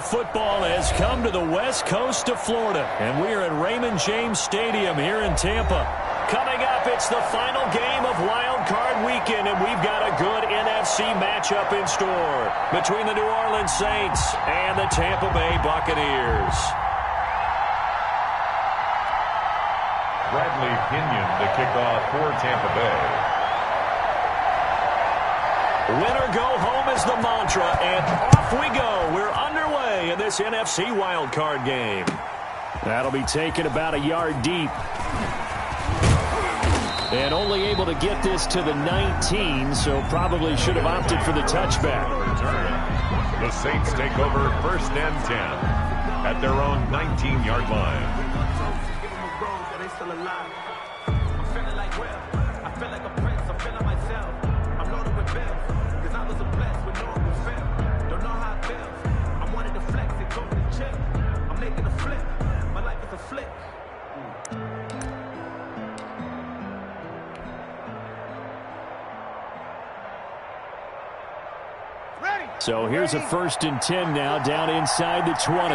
of football has come to the west coast of Florida, and we are at Raymond James Stadium here in Tampa. Coming up, it's the final game of Wild Card Weekend, and we've got a good NFC matchup in store between the New Orleans Saints and the Tampa Bay Buccaneers. Bradley Pinion to kick off for Tampa Bay. Win or go home is the mantra, and off we go. We're underway in this NFC wildcard game. That'll be taken about a yard deep. And only able to get this to the 19, so probably should have opted for the touchback. The Saints take over 1st and 10 at their own 19-yard line. So here's a 1st and 10 now, down inside the 20.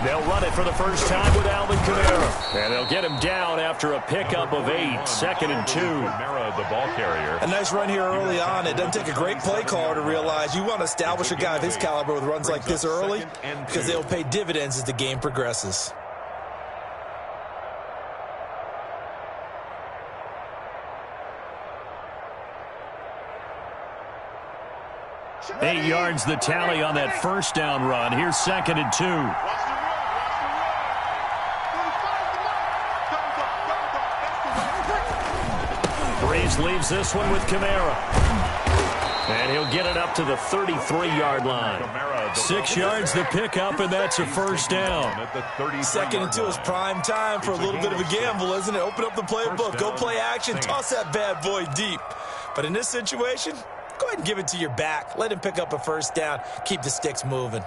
They'll run it for the first time with Alvin Kamara. And they'll get him down after a pickup of 8, 2nd and 2. Kamara, the ball carrier. A nice run here early on. It doesn't take a great play caller to realize you want to establish a guy of his caliber with runs like this early because they'll pay dividends as the game progresses. 8 yards the tally on that 1st down run. Here's 2nd and 2. Breeze leaves this one with Kamara. And he'll get it up to the 33-yard line. 6 yards the pickup, and that's a 1st down. 2nd and 2 is prime time for a little bit of a gamble, isn't it? Open up the playbook, go play action, toss that bad boy deep. But in this situation, go ahead and give it to your back. Let him pick up a 1st down. Keep the sticks moving.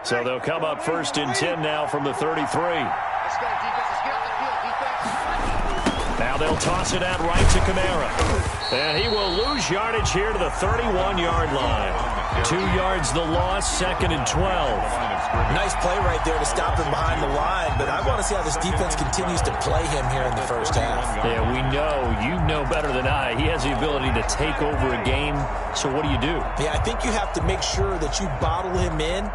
So they'll come up 1st and 10 now from the 33. Let's go, defense. Let's get off the field, defense. Now they'll toss it out right to Kamara. And he will lose yardage here to the 31-yard line. 2 yards the loss, 2nd and 12. Nice play right there to stop him behind the line, but I want to see how this defense continues to play him here in the 1st half. Yeah, we know, you know better than I, he has the ability to take over a game, so what do? Yeah, I think you have to make sure that you bottle him in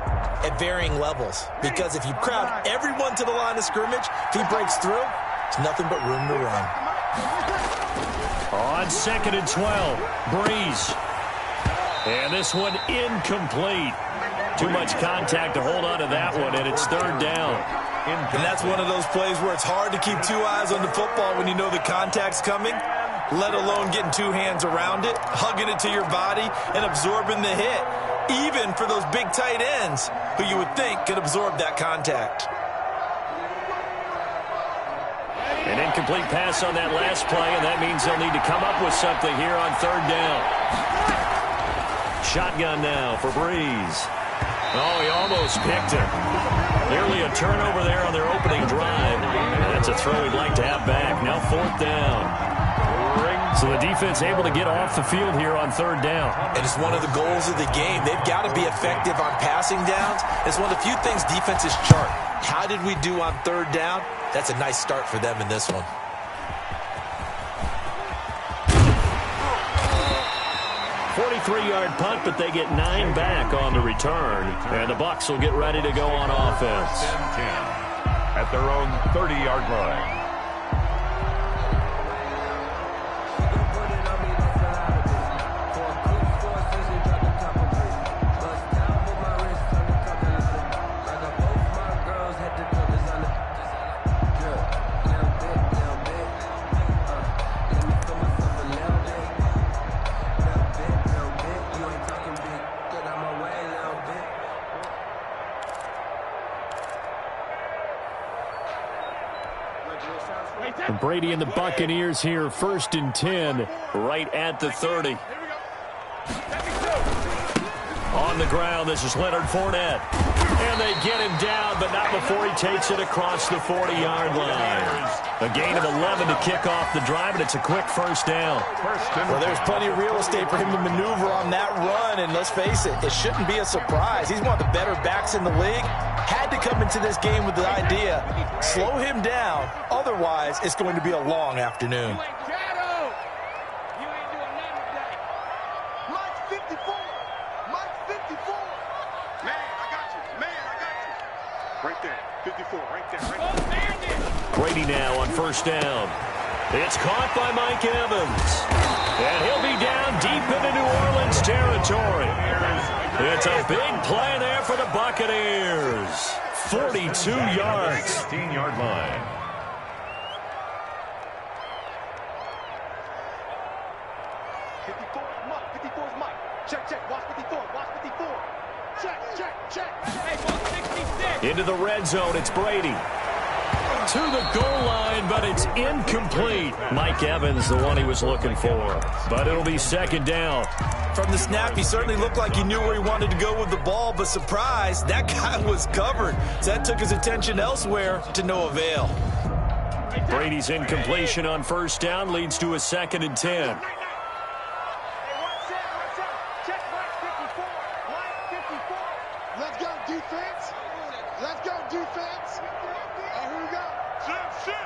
at varying levels, because if you crowd everyone to the line of scrimmage, if he breaks through, it's nothing but room to run. On 2nd and 12, Breeze. And this one incomplete. Too much contact to hold on to that one, and it's 3rd down. And that's one of those plays where it's hard to keep 2 eyes on the football when you know the contact's coming, let alone getting 2 hands around it, hugging it to your body, and absorbing the hit, even for those big tight ends who you would think could absorb that contact. An incomplete pass on that last play, and that means they'll need to come up with something here on 3rd down. Shotgun now for Breeze. Oh, he almost picked it. Nearly a turnover there on their opening drive. And that's a throw he'd like to have back. Now 4th down. So the defense able to get off the field here on 3rd down. And it's one of the goals of the game. They've got to be effective on passing downs. It's one of the few things defenses chart. How did we do on 3rd down? That's a nice start for them in this one. 43-yard punt, but they get 9 back on the return. And the Bucs will get ready to go on offense. 10 at their own 30-yard line. Brady and the Buccaneers here, 1st and 10, right at the 30. On the ground, this is Leonard Fournette. And they get him down, but not before he takes it across the 40-yard line. A gain of 11 to kick off the drive, and it's a quick first down. Well, there's plenty of real estate for him to maneuver on that run, and let's face it, it shouldn't be a surprise. He's one of the better backs in the league. Had to come into this game with the idea, slow him down, otherwise it's going to be a long afternoon. Brady now on first down. It's caught by Mike Evans. And he'll be down deep into New Orleans territory. It's a big play there for the Buccaneers. 42 yards. 16-yard line. Into the red zone, it's Brady. To the goal line, but it's incomplete. Mike Evans, the one he was looking for. But it'll be second down. From the snap, he certainly looked like he knew where he wanted to go with the ball, but surprise, that guy was covered. So that took his attention elsewhere to no avail. Brady's incompletion on first down leads to a 2nd and 10. Let's go, defense. Let's go, defense. And here we go. Shift.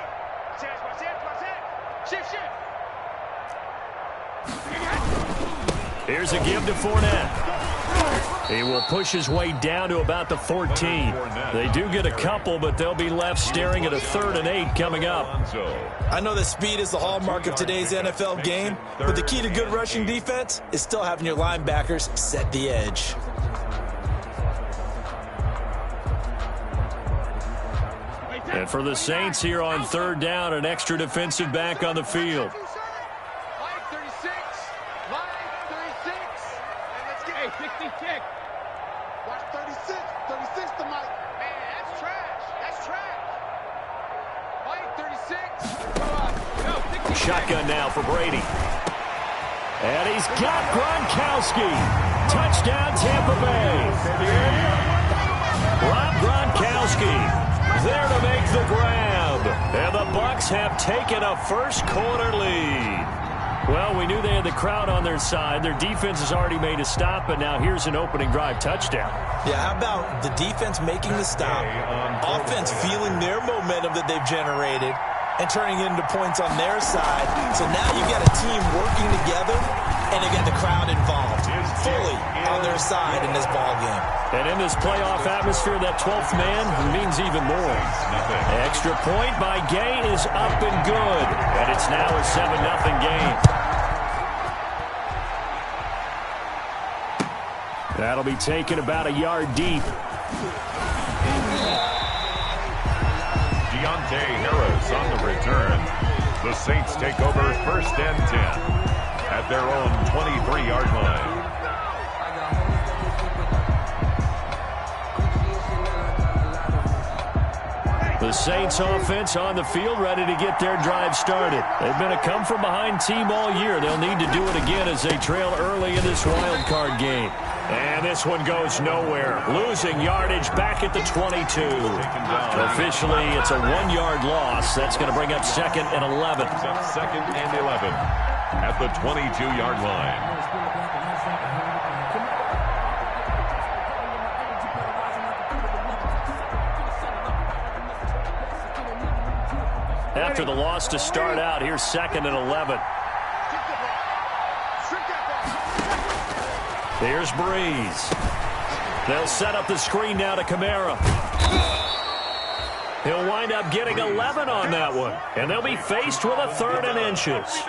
Here's a give to Fournette. He will push his way down to about the 14. They do get a couple, but they'll be left staring at a 3rd and 8 coming up. I know that speed is the hallmark of today's NFL game, but the key to good rushing defense is still having your linebackers set the edge. And for the Saints here on 3rd down, an extra defensive back on the field. Mike 36. Mike 36. And let's get a 60 kick. Watch 36. 36 to Mike. Man, that's trash. That's trash. Mike 36. Shotgun now for Brady. And he's got Gronkowski. Touchdown, Tampa Bay. Rob Gronkowski there to make the grab. And the Bucs have taken a first-quarter lead. Well, we knew they had the crowd on their side. Their defense has already made a stop, and now here's an opening drive touchdown. Yeah, how about the defense making the stop, offense feeling their momentum that they've generated, and turning it into points on their side. So now you've got a team working together, and they've got the crowd involved fully on their side in this ball game. And in this playoff atmosphere, that 12th man means even more. Extra point by Gay is up and good. And it's now a 7-0 game. That'll be taken about a yard deep. Deontay Harris on the return. The Saints take over 1st and 10 at their own 23-yard line. The Saints offense on the field, ready to get their drive started. They've been a come-from-behind team all year. They'll need to do it again as they trail early in this wild card game. And this one goes nowhere. Losing yardage back at the 22. Officially, it's a 1-yard loss. That's going to bring up 2nd and 11. 2nd and 11 at the 22-yard line. After the loss to start out, here's 2nd and 11. Here's Breeze. They'll set up the screen now to Kamara. He'll wind up getting 11 on that one. And they'll be faced with a 3rd and inches.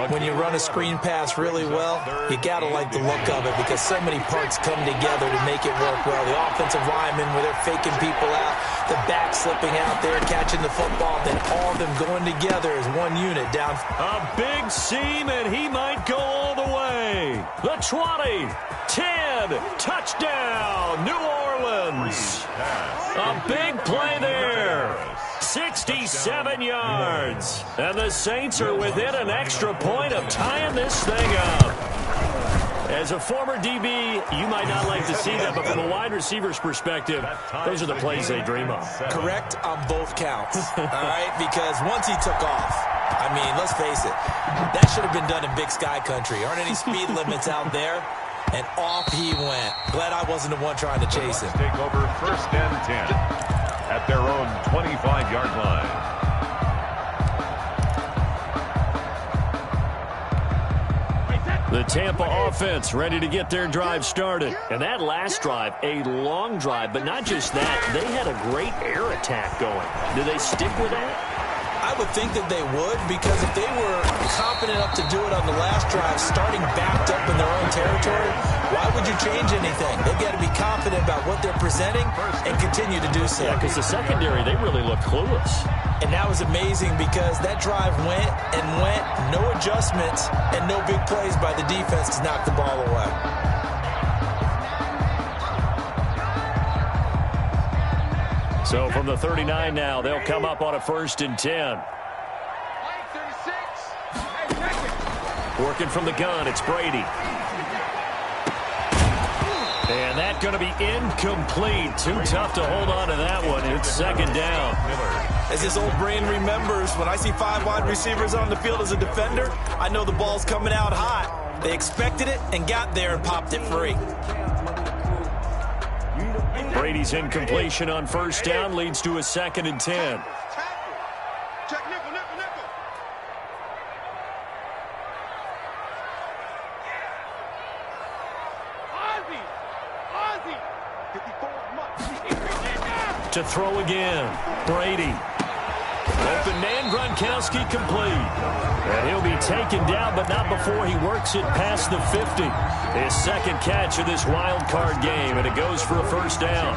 When you run a screen pass really well, you got to like the look of it because so many parts come together to make it work well. The offensive linemen, where they're faking people out, the back slipping out there, catching the football, then all of them going together as one unit down. A big seam, and he might go all the way. The 20, 10, touchdown, New Orleans. A big play there. 67 yards. And the Saints are within an extra point of tying this thing up. As a former DB, you might not like to see that, but from a wide receiver's perspective, those are the plays they dream of. Correct on both counts, all right? Because once he took off, I mean, let's face it, that should have been done in Big Sky Country. Aren't any speed limits out there? And off he went. Glad I wasn't the one trying to chase him. Take over 1st and 10 at their own 25-yard line. The Tampa offense ready to get their drive started. And that last drive, a long drive, but not just that. They had a great air attack going. Do they stick with that? I would think that they would, because if they were confident enough to do it on the last drive, starting backed up in their own territory, why would you change anything? They've got to be confident about what they're presenting and continue to do so. Yeah, because the secondary, they really look clueless. And that was amazing because that drive went and went, no adjustments, and no big plays by the defense to knock the ball away. So from the 39 now, they'll come up on a 1st and 10. Working from the gun, it's Brady. And that's going to be incomplete. Too tough to hold on to that one. It's 2nd down. As his old brain remembers, when I see 5 wide receivers on the field as a defender, I know the ball's coming out hot. They expected it and got there and popped it free. Brady's incompletion on 1st down leads to a 2nd and 10. Check nickel. Ozzy. 54. To throw again. Brady. Open man, Gronkowski complete. And he'll be taken down, but not before he works it past the 50. His 2nd catch of this wild card game, and it goes for a 1st down.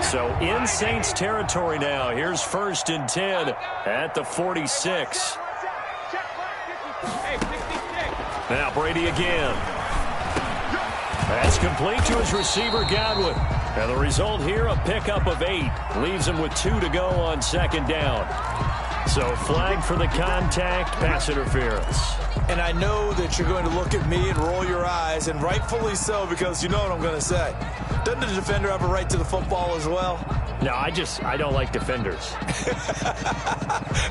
So in Saints territory now. Here's 1st and 10 at the 46. Now Brady again. That's complete to his receiver, Godwin. And the result here, a pickup of 8. Leaves him with 2 to go on 2nd down. So flag for the contact, pass interference. And I know that you're going to look at me and roll your eyes, and rightfully so, because you know what I'm going to say. Doesn't the defender have a right to the football as well? No, I don't like defenders.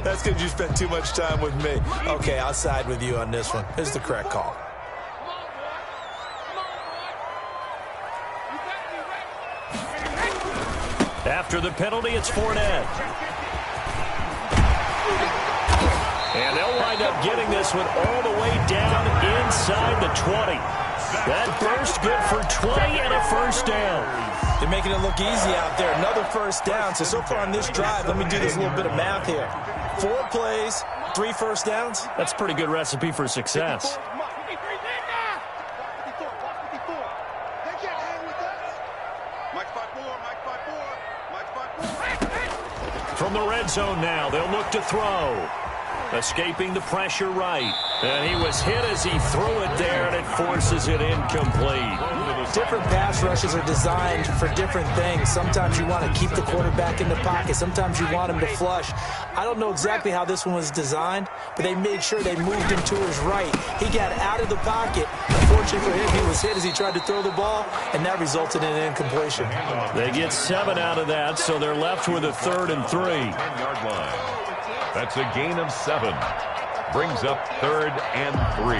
That's because you spent too much time with me. Okay, I'll side with you on this one. This is the correct call. After the penalty, it's Fournette. And they'll wind up getting this one all the way down inside the 20. That burst good for 20 and a 1st down. They're making it look easy out there. Another 1st down. So far on this drive, let me do this little bit of math here. 4 plays, 3 1st downs. That's a pretty good recipe for success. From the red zone now, they'll look to throw. Escaping the pressure right. And he was hit as he threw it there, and it forces it incomplete. Different pass rushes are designed for different things. Sometimes you want to keep the quarterback in the pocket. Sometimes you want him to flush. I don't know exactly how this one was designed, but they made sure they moved him to his right. He got out of the pocket. Unfortunately for him, he was hit as he tried to throw the ball, and that resulted in an incompletion. They get 7 out of that, so they're left with a 3rd and 3. 10-yard line. That's a gain of 7. Brings up 3rd and 3.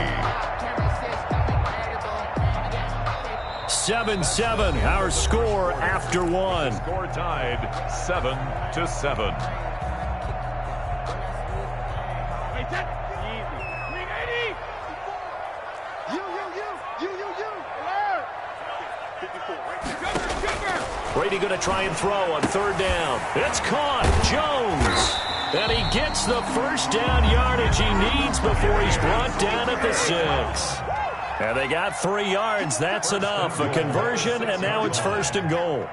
7-7, our score after 1. Score tied 7-7. Brady going to try and throw on 3rd down. It's caught. Jones. And he gets the 1st down yardage he needs before he's brought down at the 6. And they got 3 yards. That's enough. A conversion, and now it's 1st and goal.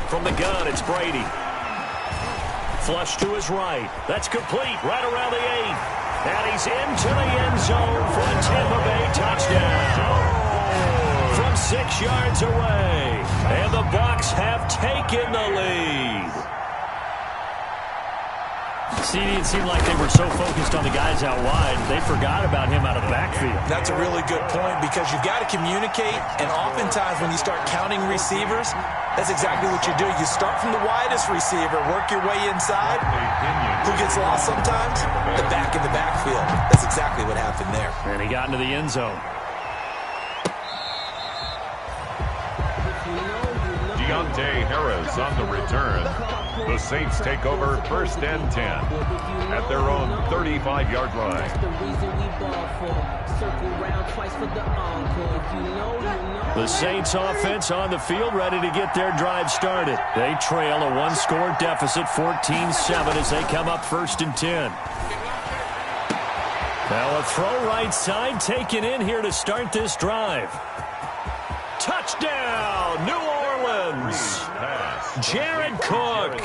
From the gun, it's Brady. Flush to his right. That's complete right around the 8. And he's into the end zone for a Tampa Bay touchdown. From 6 yards away. And the Bucs have taken the lead. CD, it seemed like they were so focused on the guys out wide, they forgot about him out of the backfield. That's a really good point because you've got to communicate, and oftentimes when you start counting receivers, that's exactly what you do. You start from the widest receiver, work your way inside. Who gets lost sometimes? The back in the backfield. That's exactly what happened there. And he got into the end zone. Deontay Harris on the return. The Saints take over 1st and 10 at their own 35-yard line. The Saints offense on the field ready to get their drive started. They trail a one-score deficit 14-7 as they come up 1st and 10. Now a throw right side taken in here to start this drive. Touchdown, New Orleans. Jared Cook,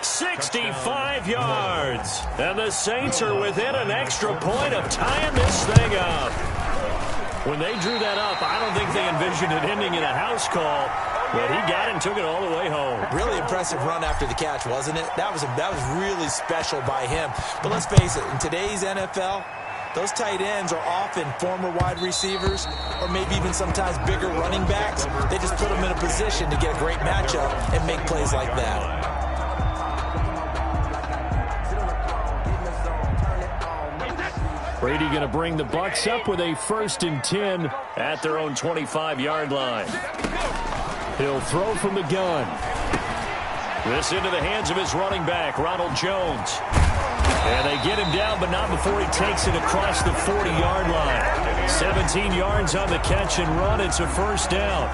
65 yards. And the Saints are within an extra point of tying this thing up. When they drew that up, I don't think they envisioned it ending in a house call, but he got it and took it all the way home. Really impressive run after the catch, wasn't it? That was really special by him. But let's face it, in today's NFL, those tight ends are often former wide receivers or maybe even sometimes bigger running backs. They just put them in a position to get a great matchup and make plays like that. Brady going to bring the Bucs up with a 1st and 10 at their own 25-yard line. He'll throw from the gun. This into the hands of his running back, Ronald Jones. And they get him down, but not before he takes it across the 40-yard line. 17 yards on the catch and run. It's a 1st down.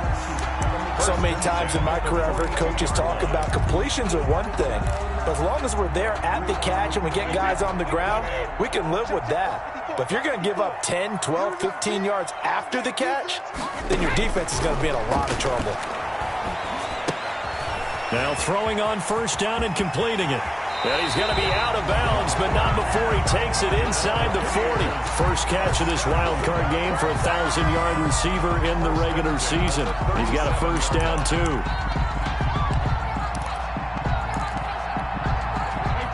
So many times in my career, I've heard coaches talk about completions are one thing. But as long as we're there at the catch and we get guys on the ground, we can live with that. But if you're going to give up 10, 12, 15 yards after the catch, then your defense is going to be in a lot of trouble. Now throwing on 1st down and completing it. And he's going to be out of bounds, but not before he takes it inside the 40. First catch of this wild card game for a 1,000-yard receiver in the regular season. He's got a 1st down, too.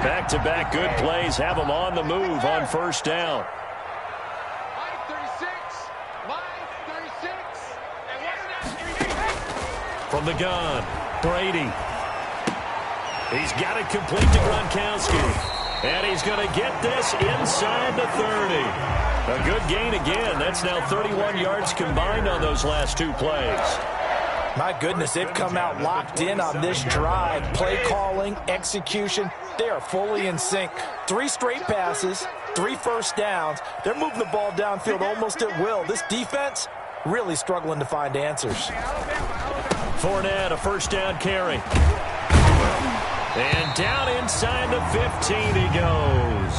Back-to-back good plays have him on the move on 1st down. From the gun, Brady. He's got it complete to Gronkowski. And he's going to get this inside the 30. A good gain again. That's now 31 yards combined on those last 2 plays. My goodness, they've come out locked in on this drive. Play calling, execution, they are fully in sync. 3 straight passes, 3 1st downs. They're moving the ball downfield almost at will. This defense really struggling to find answers. Fournette, a 1st down carry. And down inside the 15 he goes.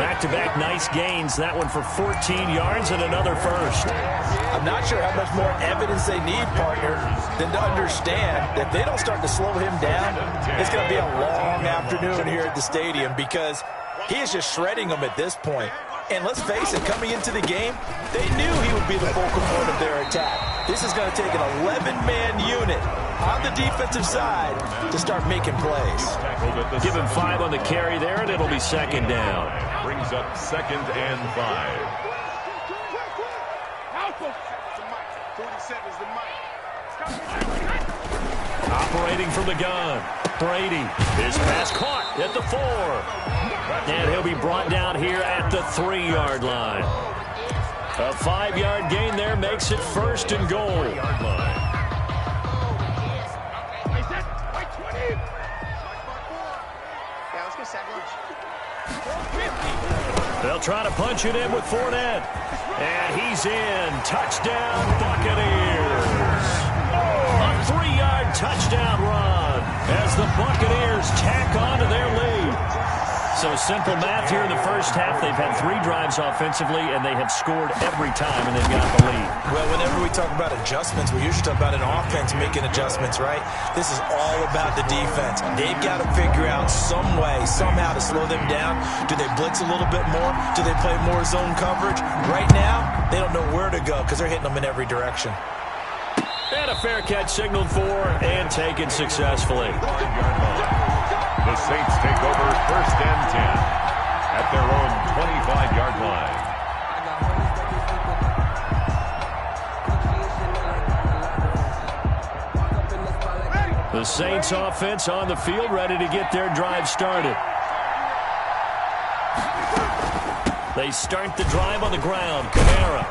Back-to-back nice gains. That one for 14 yards and another 1st. I'm not sure how much more evidence they need, partner, than to understand that if they don't start to slow him down, it's going to be a long afternoon here at the stadium because he is just shredding them at this point. And let's face it, coming into the game, they knew he would be the focal point of their attack. This is going to take an 11-man unit on the defensive side to start making plays. Give him 5 on the carry there, and it'll be 2nd down. Brings up 2nd and 5. Operating from the gun, Brady. His pass caught at the 4. And he'll be brought down here at the 3-yard line. A 5-yard gain there makes it 1st and goal. They'll try to punch it in with Fournette. And he's in. Touchdown, Buccaneers. A 3-yard touchdown run as the Buccaneers tack on to their lead. So simple math here in the 1st half. They've had 3 drives offensively, and they have scored every time, and they've got the lead. Well, whenever we talk about adjustments, we usually talk about an offense making adjustments, right? This is all about the defense. They've got to figure out some way, somehow to slow them down. Do they blitz a little bit more? Do they play more zone coverage? Right now, they don't know where to go because they're hitting them in every direction. And a fair catch signaled for and taken successfully. The Saints take over 1st and 10 at their own 25-yard line. The Saints offense on the field, ready to get their drive started. They start the drive on the ground. Kamara.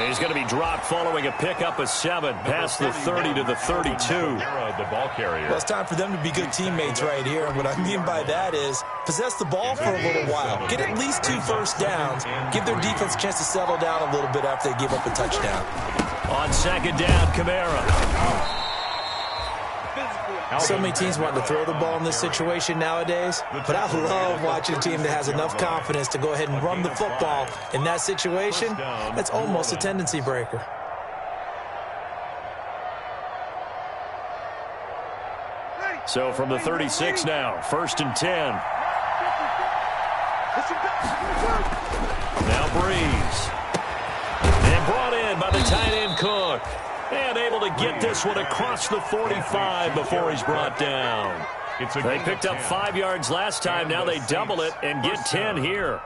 He's going to be dropped following a pickup of 7 past the 30 to the 32. The ball carrier. Well, it's time for them to be good teammates right here. And what I mean by that is possess the ball for a little while. Get at least 2 first downs. Give their defense a chance to settle down a little bit after they give up a touchdown. On 2nd down, Kamara. So many teams want to throw the ball in this situation nowadays, but I love watching a team that has enough confidence to go ahead and run the football in that situation. That's almost a tendency breaker. So from the 36 now, 1st and 10. Now Breeze. And brought in by the tight end Cook. And able to get this one across the 45 before he's brought down. They picked up 5 yards last time. Now they double it and get 10 here.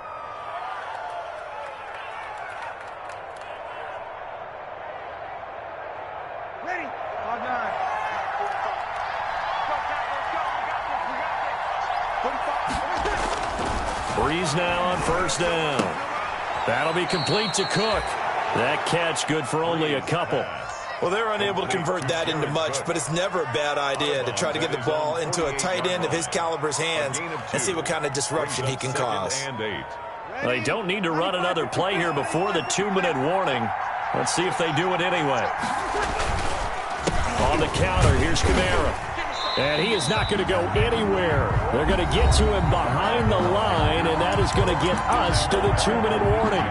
Ready? All done. Breeze now on 1st down. That'll be complete to Cook. That catch good for only a couple. Well, they're unable to convert that into much, but it's never a bad idea to try to get the ball into a tight end of his caliber's hands and see what kind of disruption he can cause. They don't need to run another play here before the 2-minute warning. Let's see if they do it anyway. On the counter, here's Kamara. And he is not going to go anywhere. They're going to get to him behind the line, and that is going to get us to the 2-minute warning.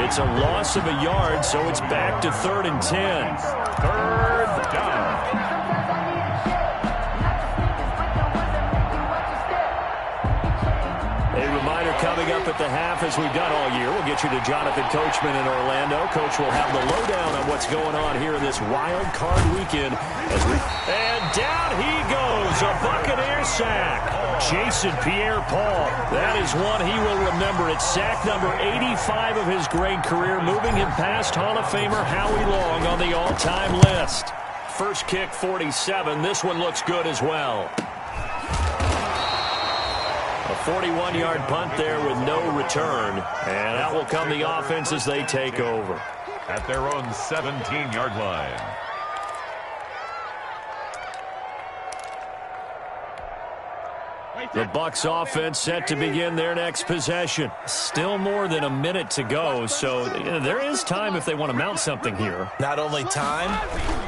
It's a loss of a yard, so it's back to 3rd and 10. 3rd down. A reminder coming up at the half, as we've done all year. We'll get you to Jonathan Coachman in Orlando. Coach will have the lowdown on what's going on here in this wild card weekend. And down he goes, a Buccaneer sack. Jason Pierre-Paul. That is one he will remember. It's sack number 85 of his great career, moving him past Hall of Famer Howie Long on the all-time list. First kick, 47. This one looks good as well. A 41-yard punt there with no return. And out will come the offense as they take over. At their own 17-yard line. The Bucs offense set to begin their next possession. Still more than a minute to go, so there is time if they want to mount something here. Not only time,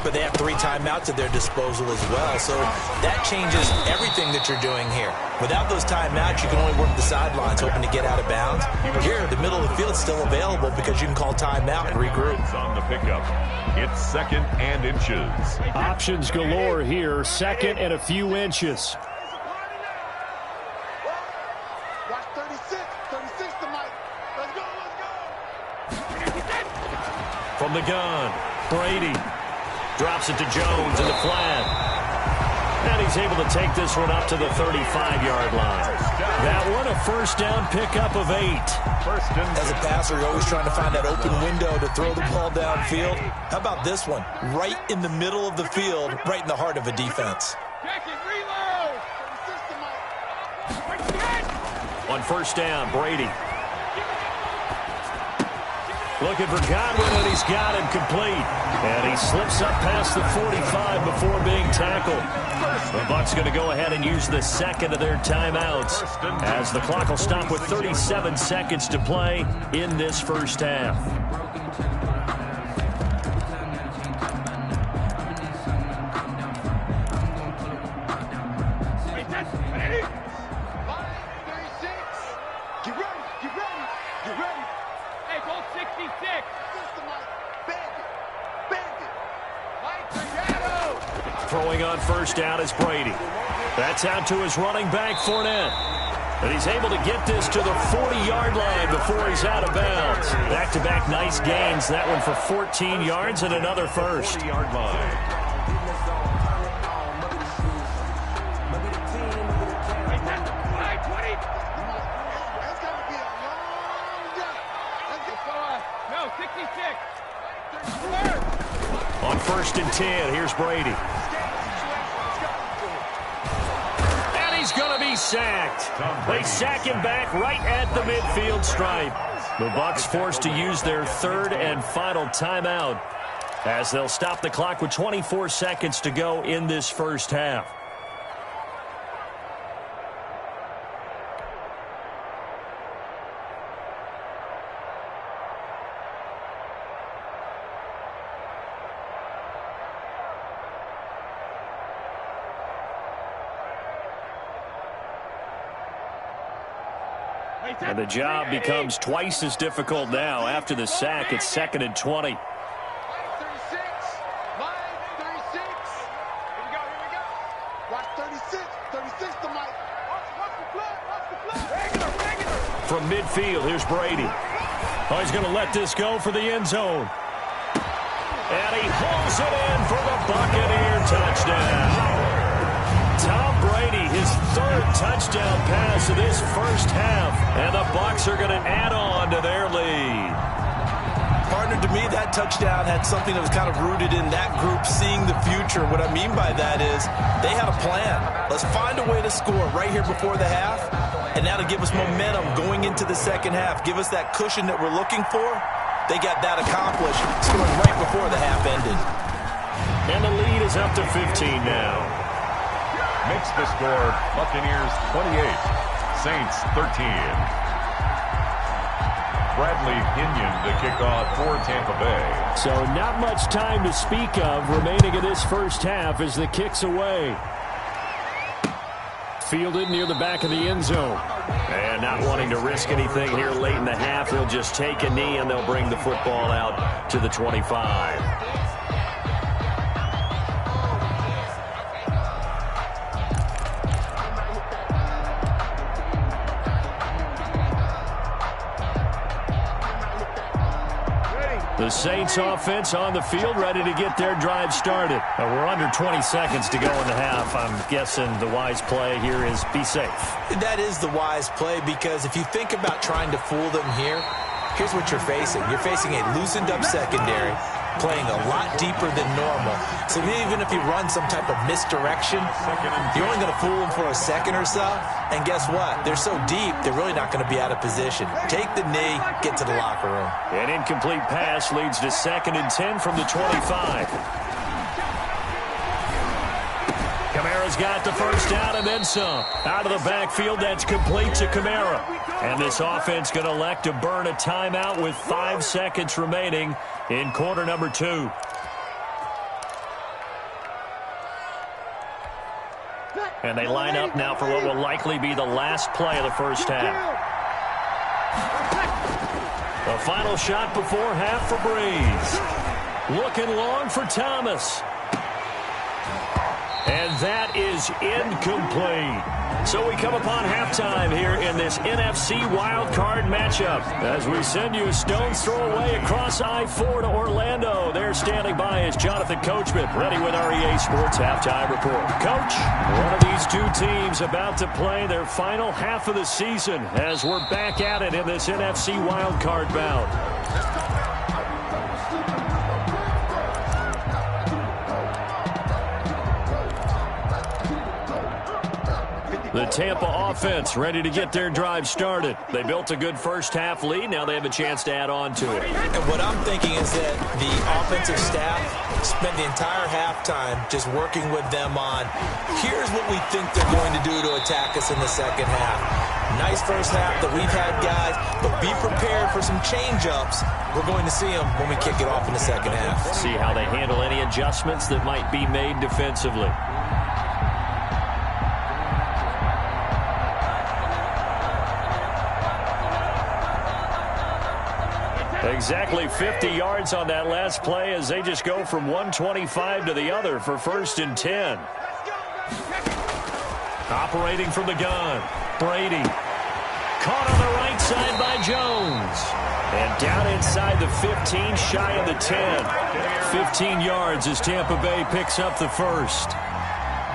but they have 3 timeouts at their disposal as well, so that changes everything that you're doing here. Without those timeouts, you can only work the sidelines, hoping to get out of bounds. Here, the middle of the field is still available because you can call timeout and regroup. On the pickup, it's 2nd and inches. Options galore here, 2nd and a few inches. Watch 36. 36 to Mike. Let's go, let's go. From the gun, Brady drops it to Jones in the flat. And he's able to take this one up to the 35-yard line. That one, a 1st down pickup of 8. As a passer, you're always trying to find that open window to throw the ball downfield. How about this one? Right in the middle of the field, right in the heart of a defense. Check it, reload. 36 to Mike. On 1st down, Brady. Looking for Godwin, and he's got him complete. And he slips up past the 45 before being tackled. The Bucs going to go ahead and use the 2nd of their timeouts as the clock will stop with 37 seconds to play in this first half. Throwing on 1st down is Brady. That's out to his running back, Fournette. And he's able to get this to the 40-yard line before he's out of bounds. Back-to-back nice gains. That one for 14 yards and another first. 40-yard line. On 1st and 10, here's Brady. And he's going to be sacked. They sack him back right at the midfield stripe. The Bucs forced to use their third and final timeout as they'll stop the clock with 24 seconds to go in this first half. And the job becomes twice as difficult now. After the sack, it's 2nd and 20. Line 36. Line 36. Here we go. Watch 36. 36 to Mike. Watch the play. Watch the play. Regular. From midfield, here's Brady. Oh, he's going to let this go for the end zone. And he hauls it in for the Buccaneer touchdown. Tom Brady, his 3rd touchdown pass of this first half. And the Bucs are going to add on to their lead. Partner, to me, that touchdown had something that was kind of rooted in that group seeing the future. What I mean by that is they had a plan. Let's find a way to score right here before the half. And now to give us momentum going into the second half, give us that cushion that we're looking for. They got that accomplished, scoring right before the half ended. And the lead is up to 15 now. Makes the score Buccaneers 28, Saints 13. Bradley Pinion the kickoff for Tampa Bay. So not much time to speak of remaining in this first half as the kick's away. Fielded near the back of the end zone. And not wanting to risk anything here late in the half, they'll just take a knee and they'll bring the football out to the 25. The Saints offense on the field, ready to get their drive started. We're under 20 seconds to go in the half. I'm guessing the wise play here is be safe. That is the wise play, because if you think about trying to fool them here, here's what you're facing. You're facing a loosened up secondary, playing a lot deeper than normal. So even if you run some type of misdirection, you're only going to fool them for a second or so. And guess what? They're so deep, they're really not going to be out of position. Take the knee, get to the locker room. An incomplete pass leads to 2nd and 10 from the 25. Kamara's got the first down and then some. Out of the backfield, that's complete to Kamara. And this offense going to elect to burn a timeout with 5 seconds remaining in quarter number 2. And they line up now for what will likely be the last play of the first half. The final shot before half for Breeze. Looking long for Thomas. And that is incomplete. So we come upon halftime here in this NFC wildcard matchup as we send you a stone's throw away across I-4 to Orlando. There standing by is Jonathan Coachman, ready with our EA Sports Halftime Report. Coach, one of these two teams about to play their final half of the season as we're back at it in this NFC wildcard bout. The Tampa offense ready to get their drive started. They built a good first half lead. Now they have a chance to add on to it. And what I'm thinking is that the offensive staff spent the entire halftime just working with them on, here's what we think they're going to do to attack us in the second half. Nice first half that we've had, guys, but be prepared for some change-ups. We're going to see them when we kick it off in the second half. See how they handle any adjustments that might be made defensively. Exactly 50 yards on that last play as they just go from 125 to the other for 1st and 10. Operating from the gun, Brady. Caught on the right side by Jones. And down inside the 15, shy of the 10. 15 yards as Tampa Bay picks up the first.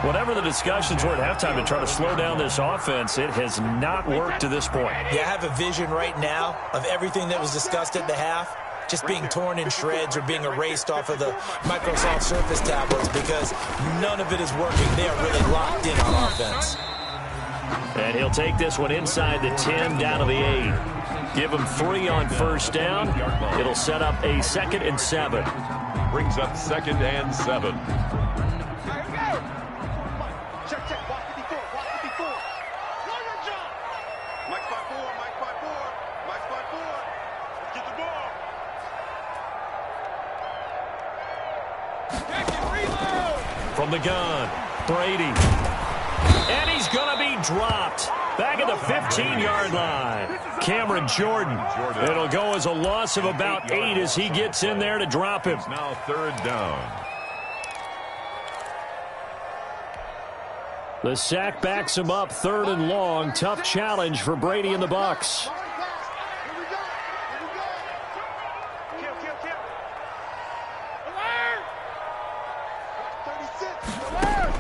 Whatever the discussions were at halftime to try to slow down this offense, it has not worked to this point. Yeah, I have a vision right now of everything that was discussed at the half just being torn in shreds or being erased off of the Microsoft Surface tablets because none of it is working. They are really locked in on offense. And he'll take this one inside the 10, down to the 8. Give him 3 on first down. It'll set up a 2nd and 7. Brings up 2nd and 7. Check, check. Watch 54. Watch 54. Run your jump. Mike 5-4. Mike 5-4. Mike 5-4. Let's get the ball. Check it. Reload. From the gun, Brady. And he's going to be dropped. Back at the 15-yard line. Cameron Jordan. It'll go as a loss of about 8 as he gets in there to drop him. It's now 3rd down. The sack backs him up 3rd and long. Tough challenge for Brady and the Bucs. Here we go. Here we go. Kill, kill, kill. Alert. 36. Alert.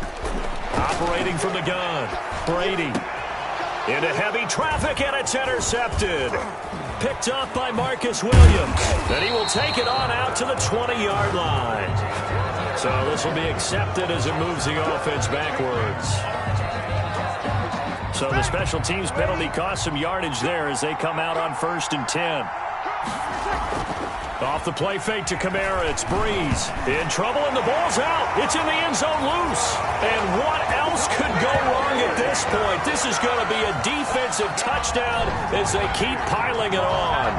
Operating from the gun, Brady. Into heavy traffic, and it's intercepted. Picked up by Marcus Williams. And he will take it on out to the 20-yard line. So this will be accepted as it moves the offense backwards. So the special teams penalty cost some yardage there as they come out on 1st and 10. Off the play fake to Kamara, it's Breeze. In trouble, and the ball's out. It's in the end zone loose. And what else could go wrong at this point? This is going to be a defensive touchdown as they keep piling it on.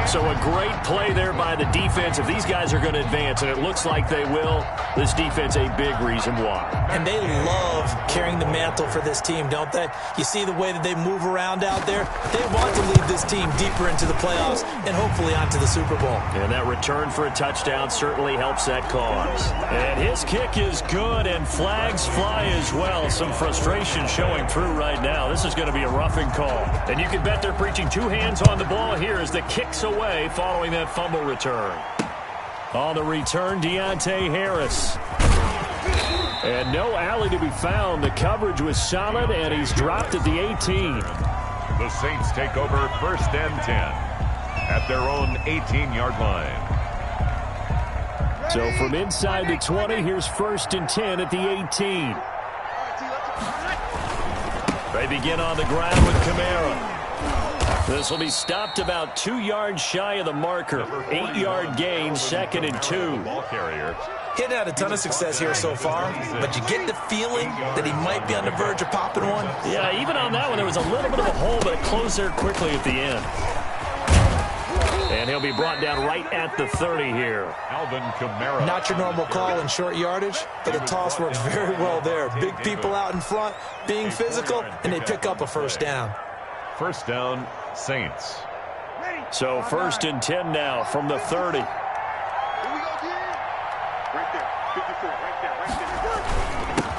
So a great play there by the defense. If these guys are going to advance, and it looks like they will, this defense a big reason why. And they love carrying the mantle for this team, don't they? You see the way that they move around out there? They want to lead this team deeper into the playoffs and hopefully onto the Super Bowl. And that return for a touchdown certainly helps that cause. And his kick is good, and flags fly as well. Some frustration showing through right now. This is going to be a roughing call. And you can bet they're preaching 2 hands on the ball here as the kick's away following that fumble return. On the return, Deontay Harris. And no alley to be found. The coverage was solid, and he's dropped at the 18. The Saints take over 1st and 10 at their own 18-yard line. So from inside the 20, here's 1st and 10 at the 18. They begin on the ground with Kamara. This will be stopped about 2 yards shy of the marker. 8-yard gain, 2nd and 2. Ball carrier. He hadn't had a ton of success here so far, but you get the feeling that he might be on the verge of popping one. Yeah, even on that one, there was a little bit of a hole, but it closed there quickly at the end. And he'll be brought down right at the 30 here. Alvin Kamara. Not your normal call in short yardage, but the toss works very well there. Big people out in front, being physical, and they pick up a 1st down. 1st down, Saints. So 1st and 10 now from the 30. Here we go, kid. Right there. 54. Right there. Right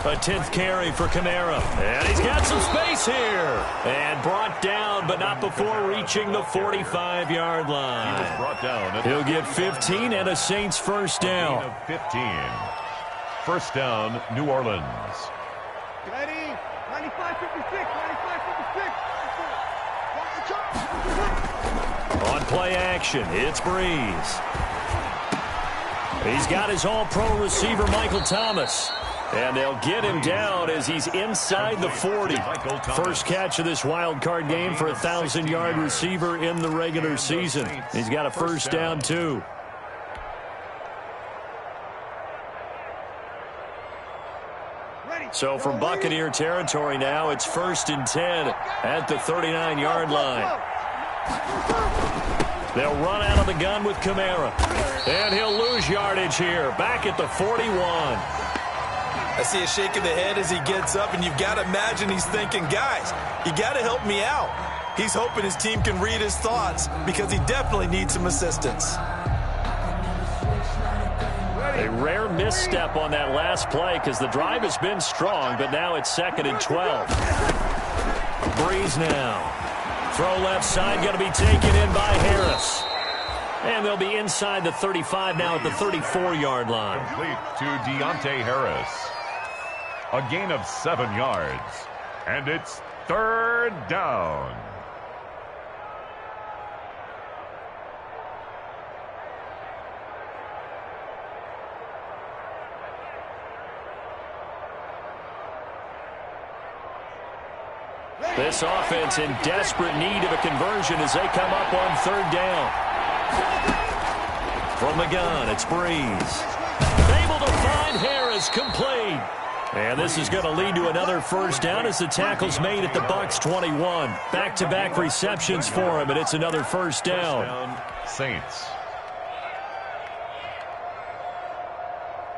there. A 10th carry for Kamara. And he's got some space here. And brought down, but not before reaching the 45-yard line. He was brought down. He'll get 15 and a Saints 1st down. 15. 1st down, New Orleans. Ready? 95, 56. 95, 56. On play action, it's Breeze. He's got his all-pro receiver, Michael Thomas. And they'll get him down as he's inside the 40. First catch of this wild card game for a 1,000-yard receiver in the regular season. He's got a 1st down, too. So from Buccaneer territory now, it's 1st and 10 at the 39-yard line. They'll run out of the gun with Kamara. And he'll lose yardage here, back at the 41. I see a shake of the head as he gets up, and you've got to imagine he's thinking, guys, you got to help me out. He's hoping his team can read his thoughts because he definitely needs some assistance. A rare misstep on that last play because the drive has been strong, but now it's 2nd and 12. Breeze now. Throw left side, going to be taken in by Harris. And they'll be inside the 35 now at the 34-yard line. Complete to Deontay Harris. A gain of 7 yards. And it's 3rd down. This offense in desperate need of a conversion as they come up on 3rd down. From the gun, it's Breeze. Able to find Harris, complete. And this is going to lead to another 1st down as the tackle's made at the Bucs 21. Back-to-back receptions for him, and it's another 1st down. Saints.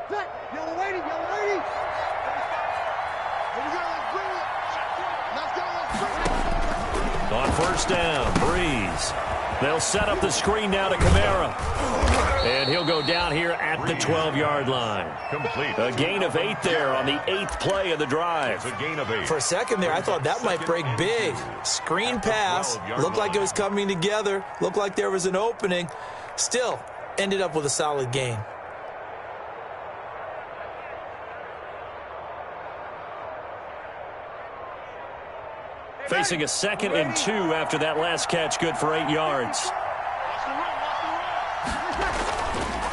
Yellow waiting. Here we go, let's bring it. Let's go, On 1st down, Breeze. They'll set up the screen now to Kamara. And he'll go down here at the 12-yard line. Complete. A gain of 8 there on the 8th play of the drive. It's a gain of 8. For a second there, I thought that might break big. Screen pass. Looked like it was coming together. Looked like there was an opening. Still, ended up with a solid gain. Facing a 2nd and 2 after that last catch, good for 8 yards.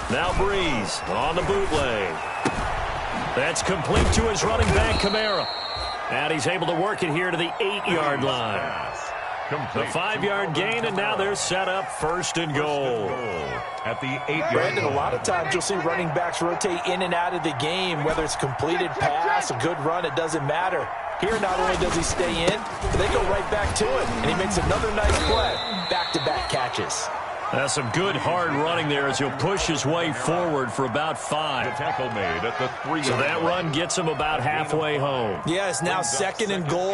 Now Breeze on the bootleg. That's complete to his running back, Kamara. And he's able to work it here to the 8-yard line. The 5-yard gain, and now they're set up 1st and goal. At the 8-yard line. Brandon, a lot of times you'll see running backs rotate in and out of the game, whether it's completed pass, a good run, it doesn't matter. Here, not only does he stay in, but they go right back to it, and he makes another nice play. Back-to-back catches. That's some good hard running there as he'll push his way forward for about 5. The tackle made at the 3-yard So that run gets him about halfway home. Yeah, it's now 2nd and goal.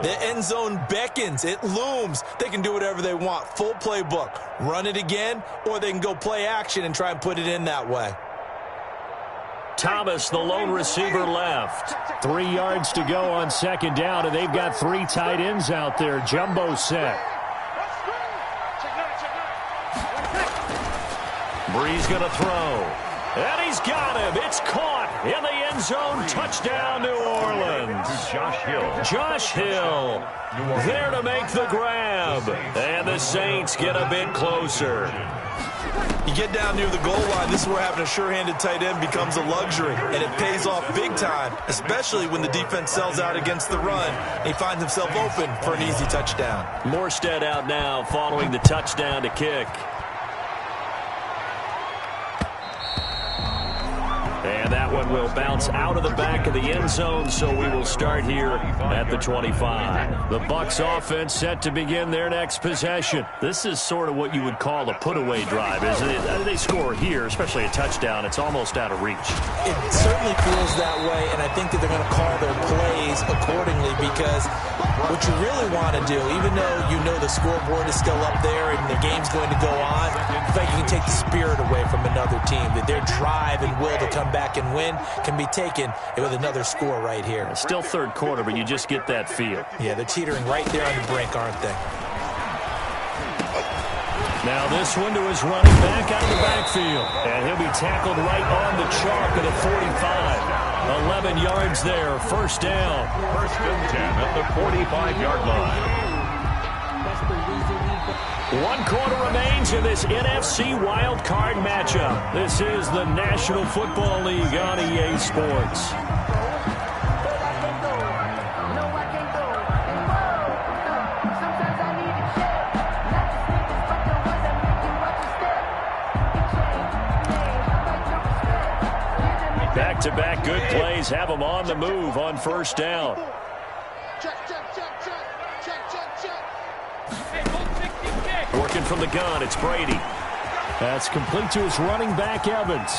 The end zone beckons. It looms. They can do whatever they want. Full playbook. Run it again, or they can go play action and try and put it in that way. Thomas, the lone receiver, left. 3 yards to go on 2nd down, and they've got 3 tight ends out there. Jumbo set. Breeze going to throw. And he's got him. It's caught in the end zone. Touchdown, New Orleans. Josh Hill. Josh Hill there to make the grab. And the Saints get a bit closer. You get down near the goal line, this is where having a sure-handed tight end becomes a luxury, and it pays off big time, especially when the defense sells out against the run, and he finds himself open for an easy touchdown. Morstead out now following the touchdown to kick. And that one will bounce out of the back of the end zone, so we will start here at the 25. The Bucs offense set to begin their next possession. This is sort of what you would call a put-away drive, isn't it? They score here, especially a touchdown. It's almost out of reach. It certainly feels that way, and I think that they're going to call their plays accordingly because what you really want to do, even though you know the scoreboard is still up there and the game's going to go on, I think you can take the spirit away from another team, that their drive and will to come back and win can be taken with another score right here. It's still 3rd quarter, but you just get that feel. Yeah, they're teetering right there on the brink, aren't they? Now this one to his running back out of the backfield. And he'll be tackled right on the chalk at a 45. 11 yards there, 1st down. 1st and 10 at the 45-yard line. 1 quarter remains in this NFC Wild Card matchup. This is the National Football League on EA Sports. Back-to-back good plays have them on the move on 1st down. Working from the gun, it's Brady. That's complete to his running back, Evans.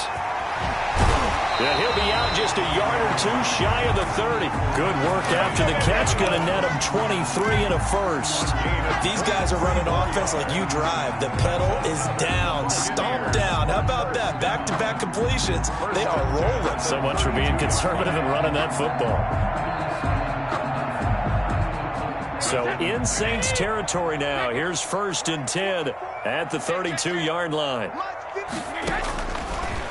And he'll be out just a yard or 2 shy of the 30. Good work after the catch. Going to net him 23 and a 1st. These guys are running offense like you drive. The pedal is down, stomped down. How about that? Back-to-back completions. They are rolling. So much for being conservative and running that football. So So in Saints territory now. Here's 1st and 10 at the 32-yard line.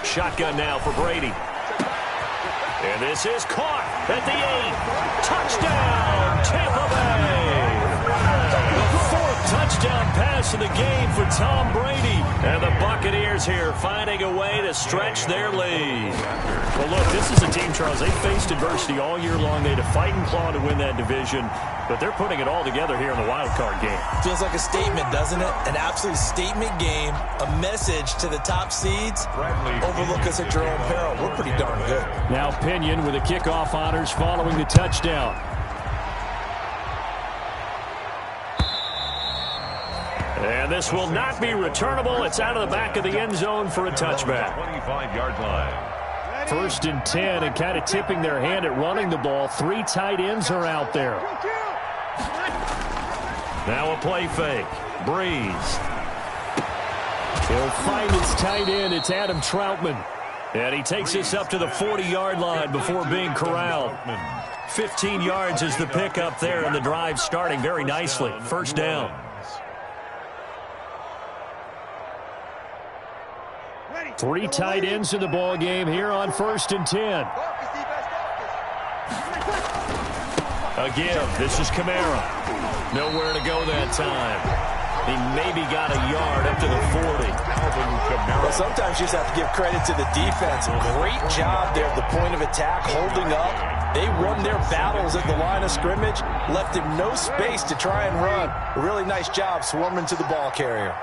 Shotgun now for Brady. And this is caught at the 8. Touchdown, Tampa Bay. The 4th touchdown pass of the game for Tom Brady. And the Buccaneers here finding a way to stretch their lead. Well, look, this is a team, Charles, they faced adversity all year long. They had to fight and claw to win that division. But they're putting it all together here in the wild card game. Feels like a statement, doesn't it? An absolute statement game, a message to the top seeds. Overlook us at your own peril. We're pretty darn good. Now Pinion with the kickoff honors following the touchdown. And this will not be returnable. It's out of the back of the end zone for a touchback. 25-yard line. 1st and 10, and kind of tipping their hand at running the ball. 3 tight ends are out there. Now a play fake. Breeze. He'll find his tight end. It's Adam Troutman. And he takes us up to the 40-yard line before being corralled. 15 yards is the pickup there, and the drive starting very nicely. 1st down. 3 tight ends in the ball game here on 1st and 10. A give. This is Kamara. Nowhere to go that time. He maybe got a yard up to the 40. Well, sometimes you just have to give credit to the defense. Great job there at the point of attack, holding up. They won their battles at the line of scrimmage, left him no space to try and run. A really nice job swarming to the ball carrier.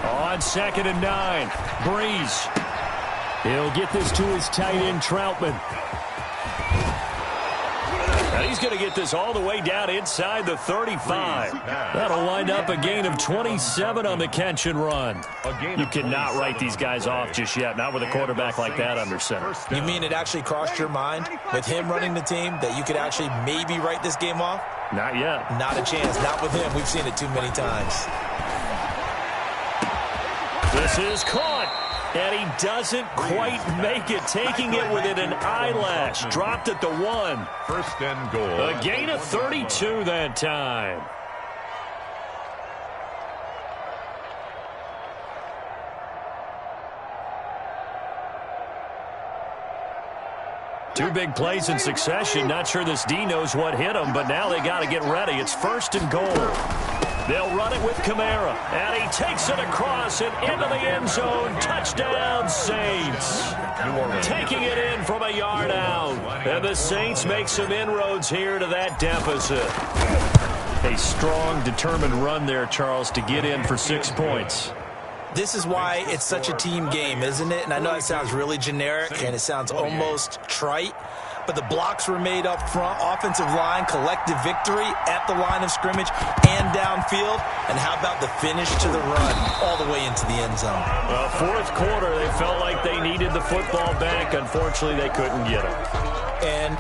On 2nd and 9, Breeze. He'll get this to his tight end, Troutman. Now he's going to get this all the way down inside the 35. That'll wind up a gain of 27 on the catch and run. You cannot write these guys off just yet, not with a quarterback like that under center. You mean it actually crossed your mind with him running the team that you could actually maybe write this game off? Not yet. Not a chance. Not with him. We've seen it too many times. This is caught, and he doesn't quite make it, taking it within an eyelash. Dropped at the 1. 1st and goal. A gain of 32 that time. Two big plays in succession. Not sure this D knows what hit him, but now they got to get ready. It's 1st and goal. They'll run it with Kamara, and he takes it across and into the end zone. Touchdown, Saints. Taking it in from a yard out. And the Saints make some inroads here to that deficit. A strong, determined run there, Charles, to get in for 6 points. This is why it's such a team game, isn't it? And I know it sounds really generic, and it sounds almost trite. But the blocks were made up front, offensive line, collective victory at the line of scrimmage and downfield. And how about the finish to the run all the way into the end zone? Well, 4th quarter, they felt like they needed the football back. Unfortunately, they couldn't get it. And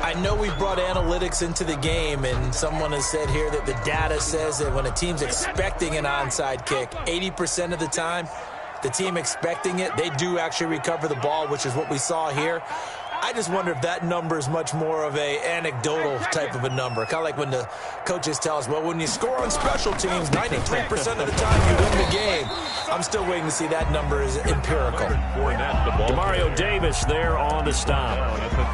I know we brought analytics into the game, and someone has said here that the data says that when a team's expecting an onside kick, 80% of the time, the team expecting it, they do actually recover the ball, which is what we saw here. I just wonder if that number is much more of a anecdotal type of a number. Kind of like when the coaches tell us, well, when you score on special teams, 93% of the time you win the game. I'm still waiting to see that number is empirical. Demario Davis there on the stop.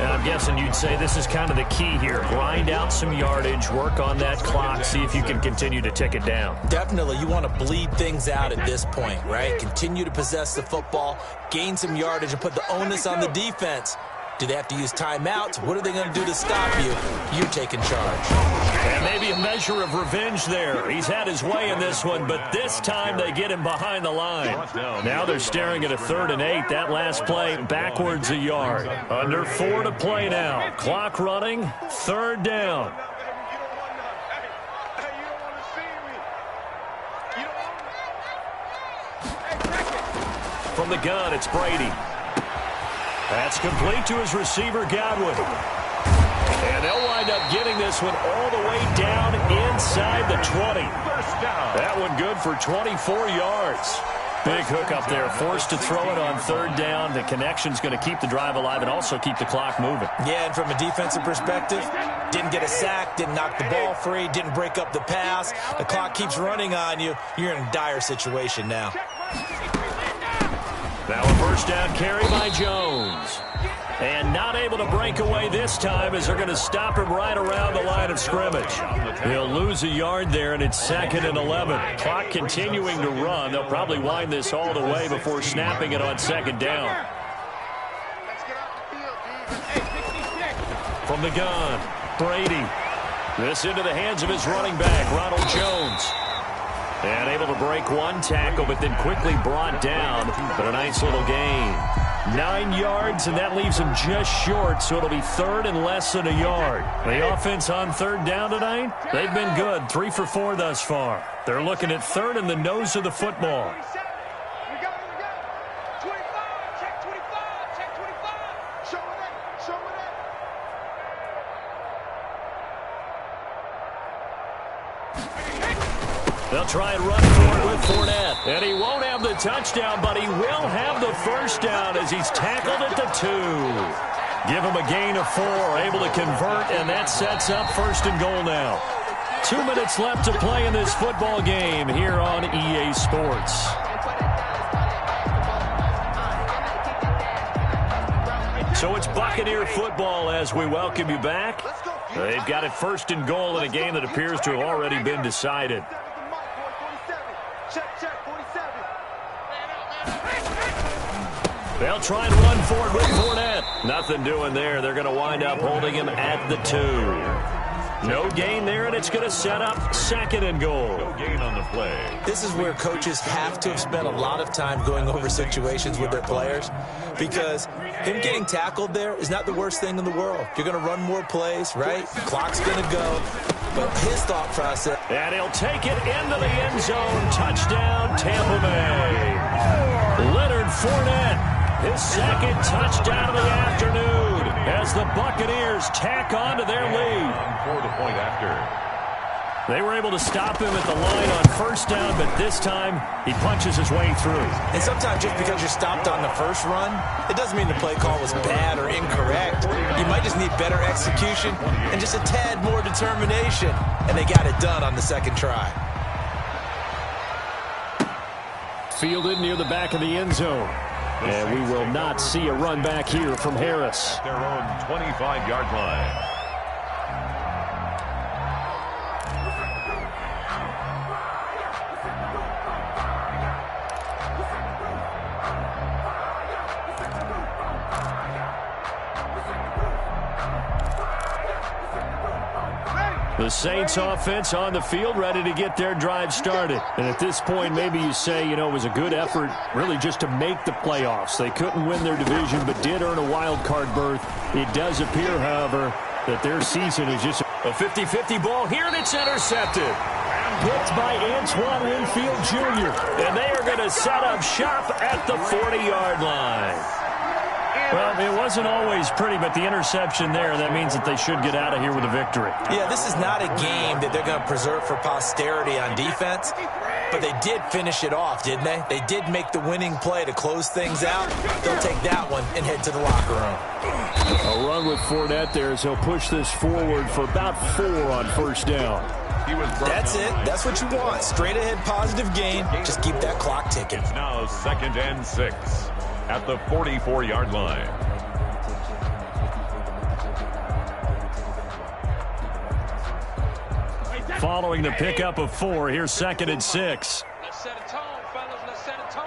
And I'm guessing you'd say this is kind of the key here. Grind out some yardage, work on that clock, see if you can continue to tick it down. Definitely. You want to bleed things out at this point, right? Continue to possess the football, gain some yardage, and put the onus on the defense. Do they have to use timeouts? What are they going to do to stop you? You're taking charge. And maybe a measure of revenge there. He's had his way in this one, but this time they get him behind the line. Now they're staring at a 3rd and 8. That last play backwards a yard. Under 4 to play now. Clock running. 3rd down. From the gun, it's Brady. That's complete to his receiver, Godwin. And they'll wind up getting this one all the way down inside the 20. That one good for 24 yards. Big hook up there, forced to throw it on third down. The connection's going to keep the drive alive and also keep the clock moving. Yeah, and from a defensive perspective, didn't get a sack, didn't knock the ball free, didn't break up the pass. The clock keeps running on you. You're in a dire situation now. Now a first down carry by Jones. And not able to break away this time as they're going to stop him right around the line of scrimmage. He'll lose a yard there, and it's 2nd and 11. Clock continuing to run. They'll probably wind this all the way before snapping it on 2nd down. From the gun, Brady. This into the hands of his running back, Ronald Jones. And able to break one tackle, but then quickly brought down. But a nice little gain. 9 yards, and that leaves him just short, so it'll be 3rd and less than a yard. The offense on 3rd down tonight, they've been good, 3 for 4 thus far. They're looking at 3rd and the nose of the football. They'll try and run for it with Fournette. And he won't have the touchdown, but he will have the first down as he's tackled at the 2. Give him a gain of 4, able to convert, and that sets up 1st and goal now. 2 minutes left to play in this football game here on EA Sports. So it's Buccaneer football as we welcome you back. They've got it 1st and goal in a game that appears to have already been decided. They'll try and run for it with Fournette. Nothing doing there. They're going to wind up holding him at the 2. No gain there, and it's going to set up 2nd and goal. No gain on the play. This is where coaches have to have spent a lot of time going over situations with their players, because him getting tackled there is not the worst thing in the world. You're going to run more plays, right? Clock's going to go. But his thought process. And he'll take it into the end zone. Touchdown, Tampa Bay. Leonard Fournette. His 2nd touchdown of the afternoon as the Buccaneers tack on to their lead. For the point after. They were able to stop him at the line on 1st down, but this time he punches his way through. And sometimes just because you're stopped on the first run, it doesn't mean the play call was bad or incorrect. You might just need better execution and just a tad more determination. And they got it done on the 2nd try. Fielded near the back of the end zone. And we will not see a run back here from Harris. Their own 25-yard line. The Saints offense on the field, ready to get their drive started. And at this point, maybe you say, you know, it was a good effort really just to make the playoffs. They couldn't win their division, but did earn a wild card berth. It does appear, however, that their season is just a 50-50 ball here, and it's intercepted. Picked by Antoine Winfield Jr. And they are going to set up shop at the 40-yard line. Well, it wasn't always pretty, but the interception there, that means that they should get out of here with a victory. Yeah, this is not a game that they're going to preserve for posterity on defense, but they did finish it off, didn't they? They did make the winning play to close things out. They'll take that one and head to the locker room. A run with Fournette there as he'll push this forward for about 4 on 1st down. That's it. That's what you want. Straight ahead positive gain. Just keep that clock ticking. It's now 2nd and 6 at the 44-yard line. Following the pickup of 4, here's 2nd and 6. Let's set a tone, fellas. Let's set a tone.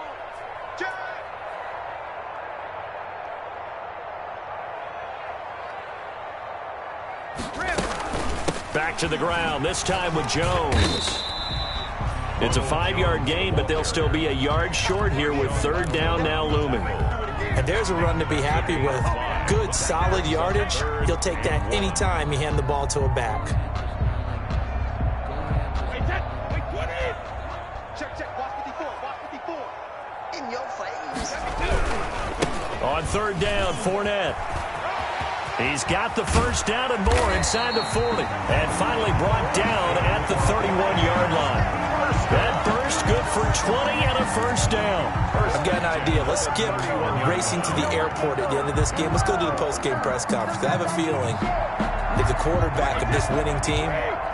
Back to the ground, this time with Jones. It's a 5-yard gain, but they'll still be a yard short here with 3rd down now looming. And there's a run to be happy with. Good, solid yardage. He'll take that any time you hand the ball to a back. Check. Watch 54. In your face. On 3rd down, Fournette. He's got the 1st down and more inside the 40. And finally brought down at the 31-yard line. That burst good for 20 and a first down. I've got an idea. Let's skip racing to the airport at the end of this game. Let's go to the post-game press conference. I have a feeling that the quarterback of this winning team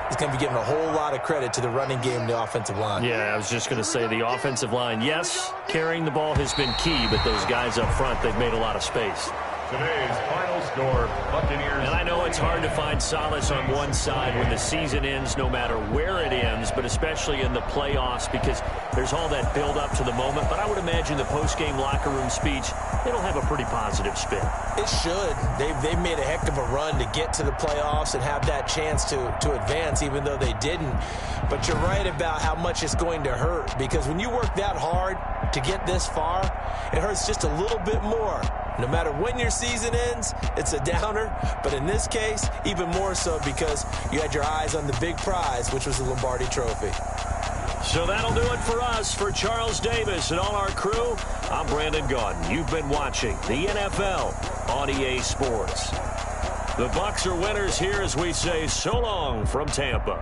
is going to be giving a whole lot of credit to the running game and the offensive line. Yeah, I was just going to say the offensive line, yes, carrying the ball has been key, but those guys up front, they've made a lot of space. Today's final score, Buccaneers. And I know it's hard to find solace on one side when the season ends, no matter where it ends, but especially in the playoffs, because there's all that build up to the moment. But I would imagine the post-game locker room speech, it'll have a pretty positive spin. It should. They've made a heck of a run to get to the playoffs and have that chance to advance, even though they didn't. But you're right about how much it's going to hurt, because when you work that hard to get this far, it hurts just a little bit more. No matter when your season ends, it's a downer. But in this case, even more so because you had your eyes on the big prize, which was the Lombardi Trophy. So that'll do it for us. For Charles Davis and all our crew, I'm Brandon Gaudin. You've been watching the NFL on EA Sports. The Bucs are winners here as we say so long from Tampa.